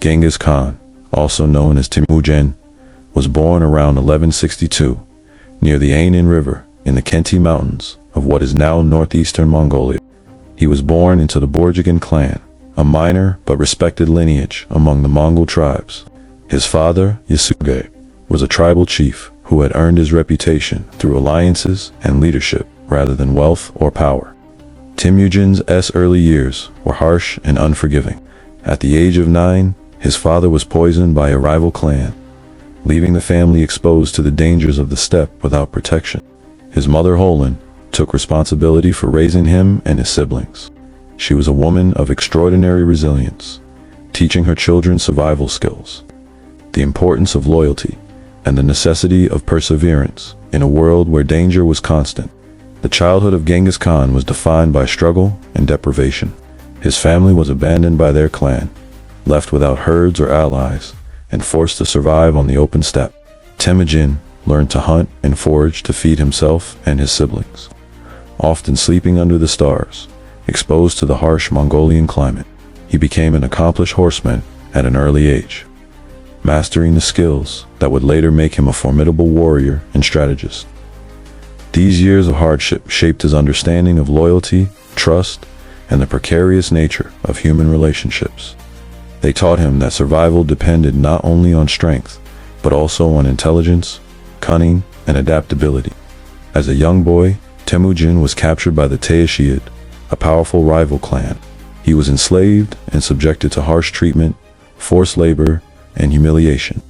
Genghis Khan, also known as Temüjin, was born around 1162 near the Ain River in the Khenti Mountains of what is now northeastern Mongolia. He was born into the Borjigin clan, a minor but respected lineage among the Mongol tribes. His father, Yasuge, was a tribal chief who had earned his reputation through alliances and leadership rather than wealth or power. Temujin's early years were harsh and unforgiving. At the age of 9, his father was poisoned by a rival clan, leaving the family exposed to the dangers of the steppe without protection. His mother, Holin, took responsibility for raising him and his siblings. She was a woman of extraordinary resilience, teaching her children survival skills, the importance of loyalty, and the necessity of perseverance in a world where danger was constant. The childhood of Genghis Khan was defined by struggle and deprivation. His family was abandoned by their clan, left without herds or allies, and forced to survive on the open steppe. Temüjin learned to hunt and forage to feed himself and his siblings, often sleeping under the stars, exposed to the harsh Mongolian climate. He became an accomplished horseman at an early age, mastering the skills that would later make him a formidable warrior and strategist. These years of hardship shaped his understanding of loyalty, trust, and the precarious nature of human relationships. They taught him that survival depended not only on strength, but also on intelligence, cunning, and adaptability. As a young boy, Temüjin was captured by the Temüjin, a powerful rival clan. He was enslaved and subjected to harsh treatment, forced labor, and humiliation.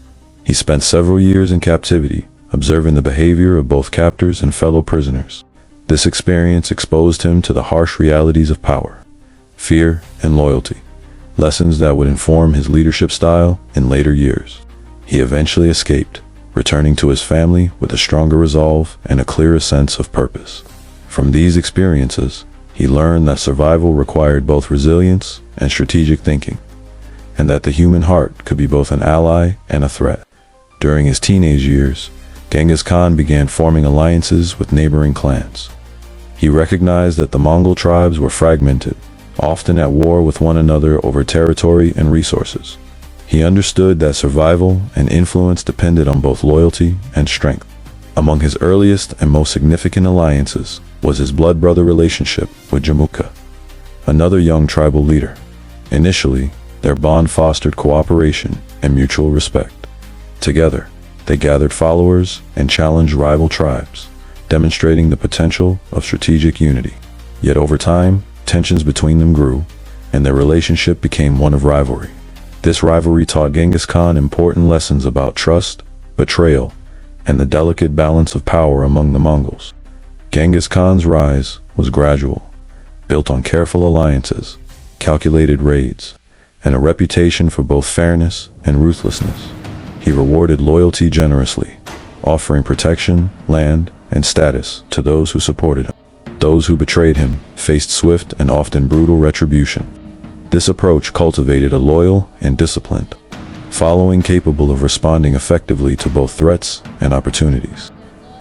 He spent several years in captivity, observing the behavior of both captors and fellow prisoners. This experience exposed him to the harsh realities of power, fear, and loyalty, lessons that would inform his leadership style in later years. He eventually escaped, returning to his family with a stronger resolve and a clearer sense of purpose. From these experiences, he learned that survival required both resilience and strategic thinking, and that the human heart could be both an ally and a threat. During his teenage years, Genghis Khan began forming alliances with neighboring clans. He recognized that the Mongol tribes were fragmented, often at war with one another over territory and resources. He understood that survival and influence depended on both loyalty and strength. Among his earliest and most significant alliances was his blood brother relationship with Jamuka, another young tribal leader. Initially, their bond fostered cooperation and mutual respect. Together, they gathered followers and challenged rival tribes, demonstrating the potential of strategic unity. Yet over time, tensions between them grew, and their relationship became one of rivalry. This rivalry taught Genghis Khan important lessons about trust, betrayal, and the delicate balance of power among the Mongols. Genghis Khan's rise was gradual, built on careful alliances, calculated raids, and a reputation for both fairness and ruthlessness. He rewarded loyalty generously, offering protection, land, and status to those who supported him. Those who betrayed him faced swift and often brutal retribution. This approach cultivated a loyal and disciplined following capable of responding effectively to both threats and opportunities.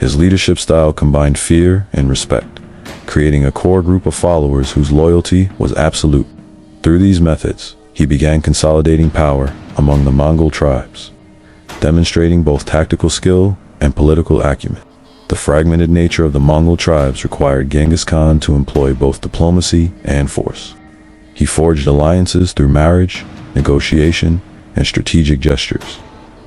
His leadership style combined fear and respect, creating a core group of followers whose loyalty was absolute. Through these methods, he began consolidating power among the Mongol tribes, demonstrating both tactical skill and political acumen. The fragmented nature of the Mongol tribes required Genghis Khan to employ both diplomacy and force. He forged alliances through marriage, negotiation, and strategic gestures,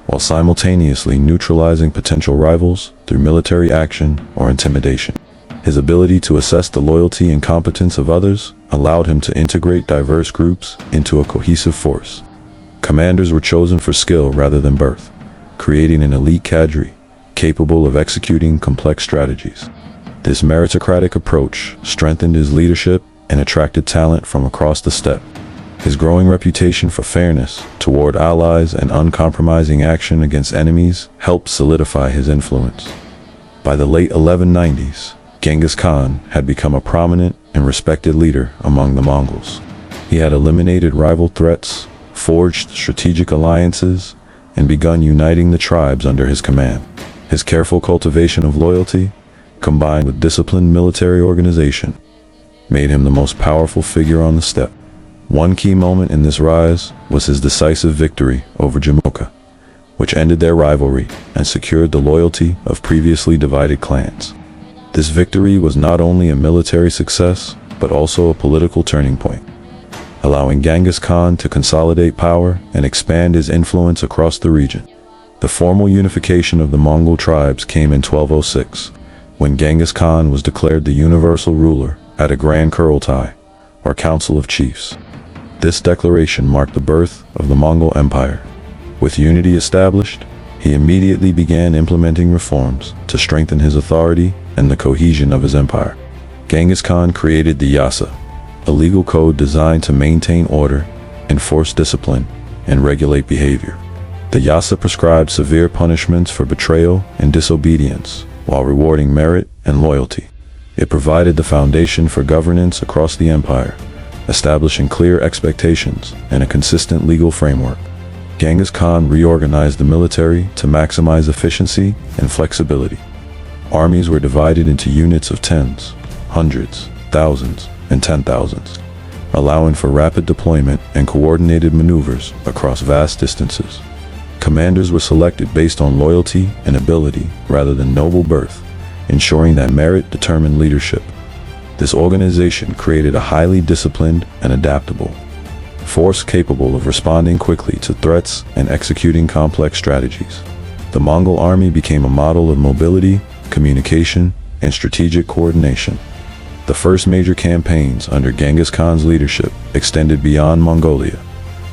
while simultaneously neutralizing potential rivals through military action or intimidation. His ability to assess the loyalty and competence of others allowed him to integrate diverse groups into a cohesive force. Commanders were chosen for skill rather than birth, creating an elite cadre capable of executing complex strategies. This meritocratic approach strengthened his leadership and attracted talent from across the steppe. His growing reputation for fairness toward allies and uncompromising action against enemies helped solidify his influence. By the late 1190s, Genghis Khan had become a prominent and respected leader among the Mongols. He had eliminated rival threats, forged strategic alliances, and begun uniting the tribes under his command. His careful cultivation of loyalty, combined with disciplined military organization, made him the most powerful figure on the steppe. One key moment in this rise was his decisive victory over Jamoka, which ended their rivalry and secured the loyalty of previously divided clans. This victory was not only a military success, but also a political turning point, allowing Genghis Khan to consolidate power and expand his influence across the region. The formal unification of the Mongol tribes came in 1206, when Genghis Khan was declared the universal ruler at a Grand Kurultai, or Council of Chiefs. This declaration marked the birth of the Mongol Empire. With unity established, he immediately began implementing reforms to strengthen his authority and the cohesion of his empire. Genghis Khan created the Yasa, a legal code designed to maintain order, enforce discipline, and regulate behavior. The Yasa prescribed severe punishments for betrayal and disobedience, while rewarding merit and loyalty. It provided the foundation for governance across the empire, establishing clear expectations and a consistent legal framework. Genghis Khan reorganized the military to maximize efficiency and flexibility. Armies were divided into units of tens, hundreds, thousands, and 10,000s, allowing for rapid deployment and coordinated maneuvers across vast distances. Commanders were selected based on loyalty and ability rather than noble birth, ensuring that merit determined leadership. This organization created a highly disciplined and adaptable force capable of responding quickly to threats and executing complex strategies. The Mongol army became a model of mobility, communication, and strategic coordination. The first major campaigns under Genghis Khan's leadership extended beyond Mongolia,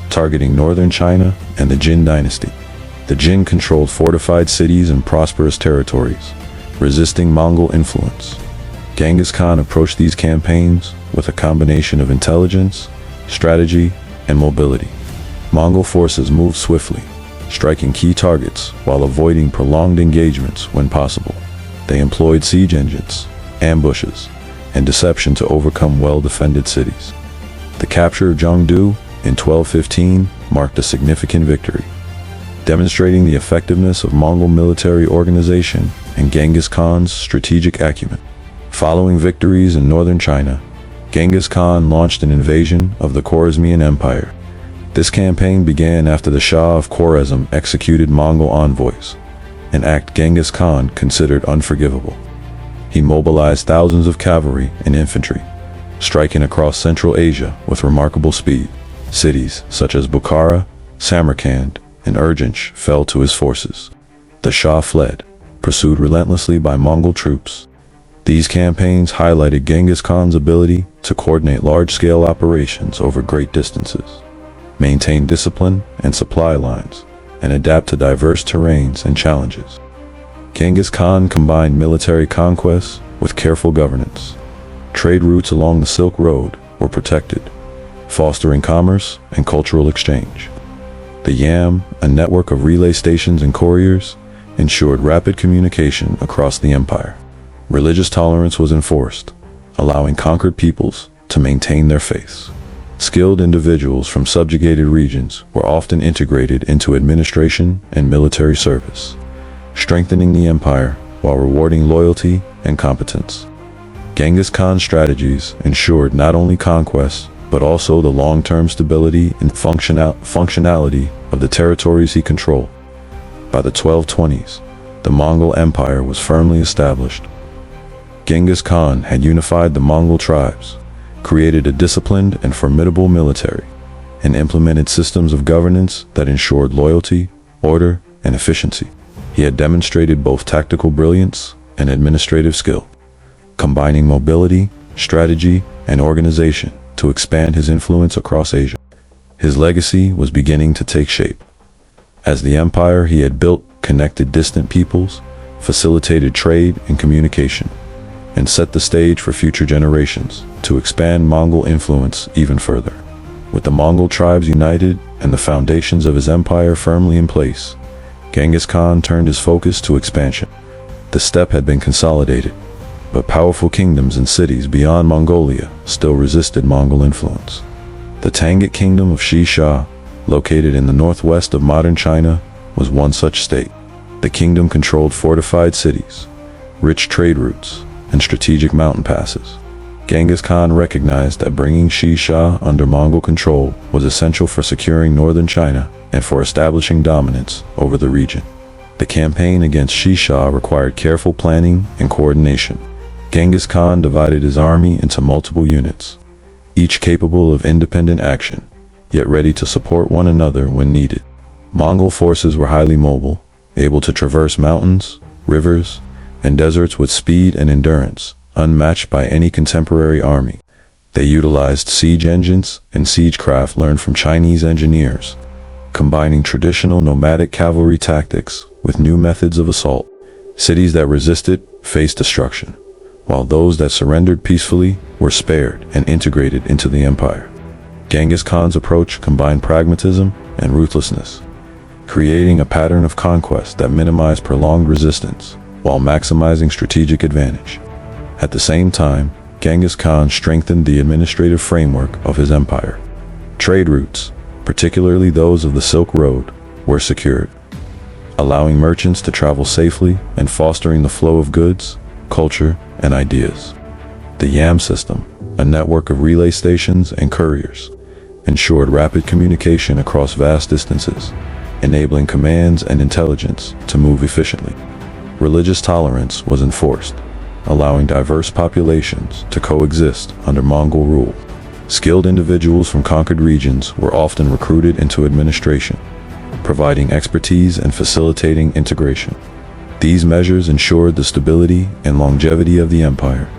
targeting northern China and the Jin dynasty. The Jin controlled fortified cities and prosperous territories, resisting Mongol influence. Genghis Khan approached these campaigns with a combination of intelligence, strategy, and mobility. Mongol forces moved swiftly, striking key targets while avoiding prolonged engagements when possible. They employed siege engines, ambushes, and deception to overcome well-defended cities. The capture of Chengdu in 1215 marked a significant victory, demonstrating the effectiveness of Mongol military organization and Genghis Khan's strategic acumen. Following victories in northern China, Genghis Khan launched an invasion of the Khwarezmian Empire. This campaign began after the Shah of Khwarezm executed Mongol envoys, an act Genghis Khan considered unforgivable. He mobilized thousands of cavalry and infantry, striking across Central Asia with remarkable speed. Cities such as Bukhara, Samarkand, and Urgench fell to his forces. The Shah fled, pursued relentlessly by Mongol troops. These campaigns highlighted Genghis Khan's ability to coordinate large-scale operations over great distances, maintain discipline and supply lines, and adapt to diverse terrains and challenges. Genghis Khan combined military conquests with careful governance. Trade routes along the Silk Road were protected, fostering commerce and cultural exchange. The Yam, a network of relay stations and couriers, ensured rapid communication across the empire. Religious tolerance was enforced, allowing conquered peoples to maintain their faiths. Skilled individuals from subjugated regions were often integrated into administration and military service, strengthening the empire while rewarding loyalty and competence. Genghis Khan's strategies ensured not only conquest, but also the long-term stability and functionality of the territories he controlled. By the 1220s, the Mongol Empire was firmly established. Genghis Khan had unified the Mongol tribes, created a disciplined and formidable military, and implemented systems of governance that ensured loyalty, order, and efficiency. He had demonstrated both tactical brilliance and administrative skill, combining mobility, strategy, and organization to expand his influence across Asia. His legacy was beginning to take shape. As the empire he had built connected distant peoples, facilitated trade and communication, and set the stage for future generations to expand Mongol influence even further. With the Mongol tribes united and the foundations of his empire firmly in place, Genghis Khan turned his focus to expansion. The steppe had been consolidated, but powerful kingdoms and cities beyond Mongolia still resisted Mongol influence. The Tangut Kingdom of Shisha, located in the northwest of modern China, was one such state. The kingdom controlled fortified cities, rich trade routes, and strategic mountain passes. Genghis Khan recognized that bringing Shisha under Mongol control was essential for securing northern China and for establishing dominance over the region. The campaign against Shisha required careful planning and coordination. Genghis Khan divided his army into multiple units, each capable of independent action, yet ready to support one another when needed. Mongol forces were highly mobile, able to traverse mountains, rivers, and deserts with speed and endurance unmatched by any contemporary army. They utilized siege engines and siegecraft learned from Chinese engineers, combining traditional nomadic cavalry tactics with new methods of assault. Cities that resisted faced destruction, while those that surrendered peacefully were spared and integrated into the empire. Genghis Khan's approach combined pragmatism and ruthlessness, creating a pattern of conquest that minimized prolonged resistance while maximizing strategic advantage. At the same time, Genghis Khan strengthened the administrative framework of his empire. Trade routes, particularly those of the Silk Road, were secured, allowing merchants to travel safely and fostering the flow of goods, culture, and ideas. The Yam system, a network of relay stations and couriers, ensured rapid communication across vast distances, enabling commands and intelligence to move efficiently. Religious tolerance was enforced, allowing diverse populations to coexist under Mongol rule. Skilled individuals from conquered regions were often recruited into administration, providing expertise and facilitating integration. These measures ensured the stability and longevity of the empire,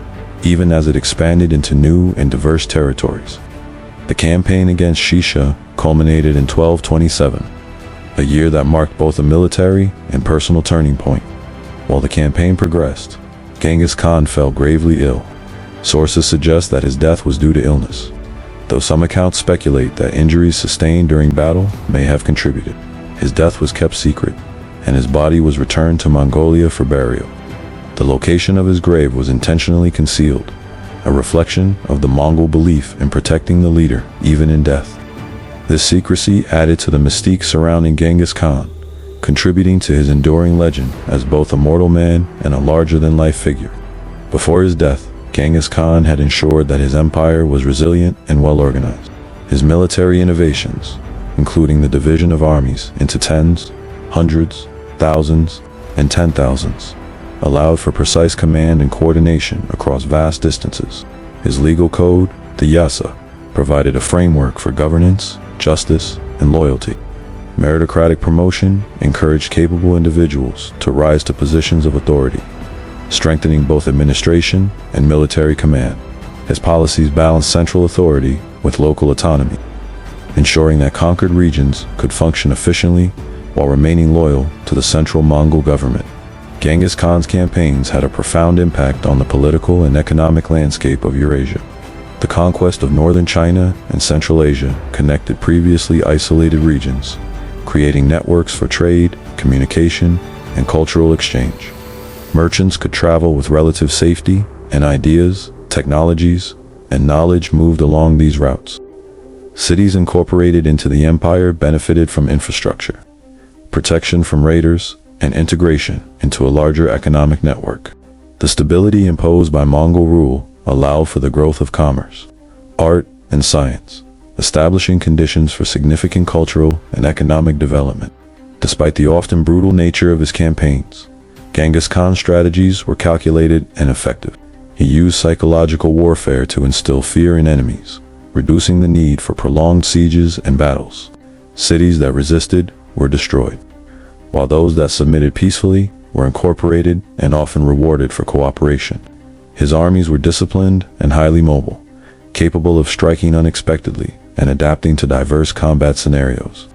even as it expanded into new and diverse territories. The campaign against Shisha culminated in 1227, a year that marked both a military and personal turning point. While the campaign progressed, Genghis Khan fell gravely ill. Sources suggest that his death was due to illness, though some accounts speculate that injuries sustained during battle may have contributed. His death was kept secret, and his body was returned to Mongolia for burial. The location of his grave was intentionally concealed, a reflection of the Mongol belief in protecting the leader even in death. This secrecy added to the mystique surrounding Genghis Khan, contributing to his enduring legend as both a mortal man and a larger-than-life figure. Before his death, Genghis Khan had ensured that his empire was resilient and well-organized. His military innovations, including the division of armies into tens, hundreds, thousands, and 10,000s, allowed for precise command and coordination across vast distances. His legal code, the Yasa, provided a framework for governance, justice, and loyalty. Meritocratic promotion encouraged capable individuals to rise to positions of authority, strengthening both administration and military command. His policies balanced central authority with local autonomy, ensuring that conquered regions could function efficiently while remaining loyal to the central Mongol government. Genghis Khan's campaigns had a profound impact on the political and economic landscape of Eurasia. The conquest of northern China and Central Asia connected previously isolated regions, creating networks for trade, communication, and cultural exchange. Merchants could travel with relative safety, and ideas, technologies, and knowledge moved along these routes. Cities incorporated into the empire benefited from infrastructure, protection from raiders, and integration into a larger economic network. The stability imposed by Mongol rule allowed for the growth of commerce, art, and science, establishing conditions for significant cultural and economic development. Despite the often brutal nature of his campaigns, Genghis Khan's strategies were calculated and effective. He used psychological warfare to instill fear in enemies, reducing the need for prolonged sieges and battles. Cities that resisted were destroyed, while those that submitted peacefully were incorporated and often rewarded for cooperation. His armies were disciplined and highly mobile, capable of striking unexpectedly and adapting to diverse combat scenarios.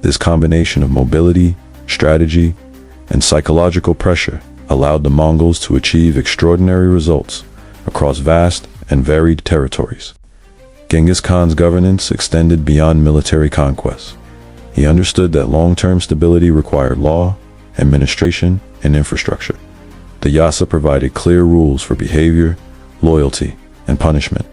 This combination of mobility, strategy, and psychological pressure allowed the Mongols to achieve extraordinary results across vast and varied territories. Genghis Khan's governance extended beyond military conquest. He understood that long-term stability required law, administration, and infrastructure. The Yasa provided clear rules for behavior, loyalty, and punishment,